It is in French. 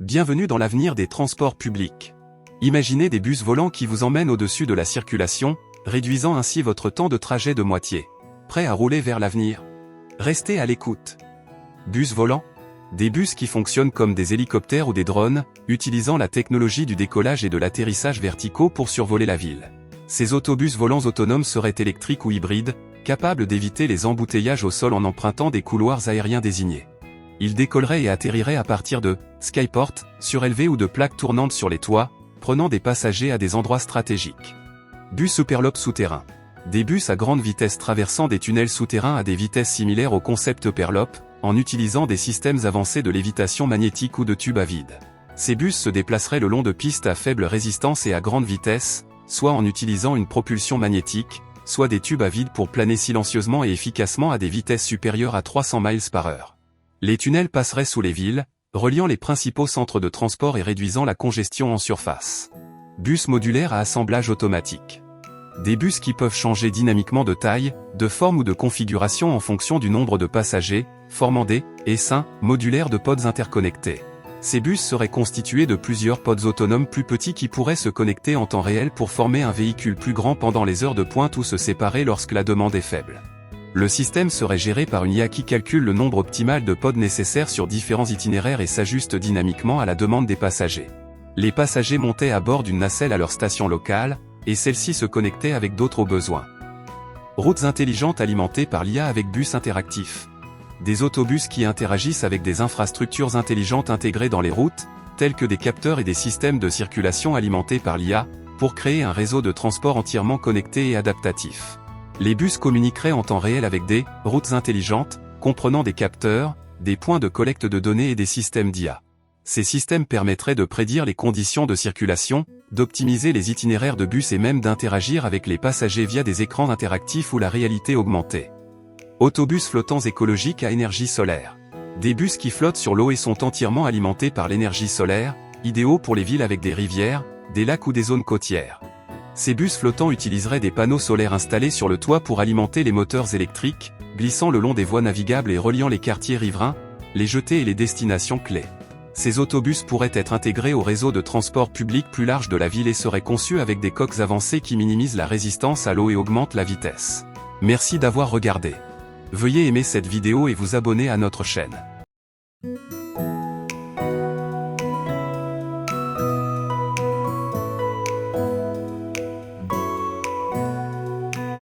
Bienvenue dans l'avenir des transports publics. Imaginez des bus volants qui vous emmènent au-dessus de la circulation, réduisant ainsi votre temps de trajet de moitié. Prêt à rouler vers l'avenir? Restez à l'écoute. Bus volants? Des bus qui fonctionnent comme des hélicoptères ou des drones, utilisant la technologie du décollage et de l'atterrissage verticaux pour survoler la ville. Ces autobus volants autonomes seraient électriques ou hybrides, capables d'éviter les embouteillages au sol en empruntant des couloirs aériens désignés. Ils décolleraient et atterriraient à partir de skyports, surélevés ou de plaques tournantes sur les toits, prenant des passagers à des endroits stratégiques. Bus Hyperloop souterrains. Des bus à grande vitesse traversant des tunnels souterrains à des vitesses similaires au concept Hyperloop, en utilisant des systèmes avancés de lévitation magnétique ou de tubes à vide. Ces bus se déplaceraient le long de pistes à faible résistance et à grande vitesse, soit en utilisant une propulsion magnétique, soit des tubes à vide pour planer silencieusement et efficacement à des vitesses supérieures à 300 miles par heure. Les tunnels passeraient sous les villes, reliant les principaux centres de transport et réduisant la congestion en surface. Bus modulaires à assemblage automatique. Des bus qui peuvent changer dynamiquement de taille, de forme ou de configuration en fonction du nombre de passagers, formant des essaims modulaires de pods interconnectés. Ces bus seraient constitués de plusieurs pods autonomes plus petits qui pourraient se connecter en temps réel pour former un véhicule plus grand pendant les heures de pointe ou se séparer lorsque la demande est faible. Le système serait géré par une IA qui calcule le nombre optimal de pods nécessaires sur différents itinéraires et s'ajuste dynamiquement à la demande des passagers. Les passagers montaient à bord d'une nacelle à leur station locale, et celle-ci se connectait avec d'autres au besoin. Routes intelligentes alimentées par l'IA avec bus interactifs. Des autobus qui interagissent avec des infrastructures intelligentes intégrées dans les routes, telles que des capteurs et des systèmes de circulation alimentés par l'IA, pour créer un réseau de transport entièrement connecté et adaptatif. Les bus communiqueraient en temps réel avec des routes intelligentes, comprenant des capteurs, des points de collecte de données et des systèmes d'IA. Ces systèmes permettraient de prédire les conditions de circulation, d'optimiser les itinéraires de bus et même d'interagir avec les passagers via des écrans interactifs ou la réalité augmentée. Autobus flottants écologiques à énergie solaire. Des bus qui flottent sur l'eau et sont entièrement alimentés par l'énergie solaire, idéaux pour les villes avec des rivières, des lacs ou des zones côtières. Ces bus flottants utiliseraient des panneaux solaires installés sur le toit pour alimenter les moteurs électriques, glissant le long des voies navigables et reliant les quartiers riverains, les jetées et les destinations clés. Ces autobus pourraient être intégrés au réseau de transport public plus large de la ville et seraient conçus avec des coques avancées qui minimisent la résistance à l'eau et augmentent la vitesse. Merci d'avoir regardé. Veuillez aimer cette vidéo et vous abonner à notre chaîne.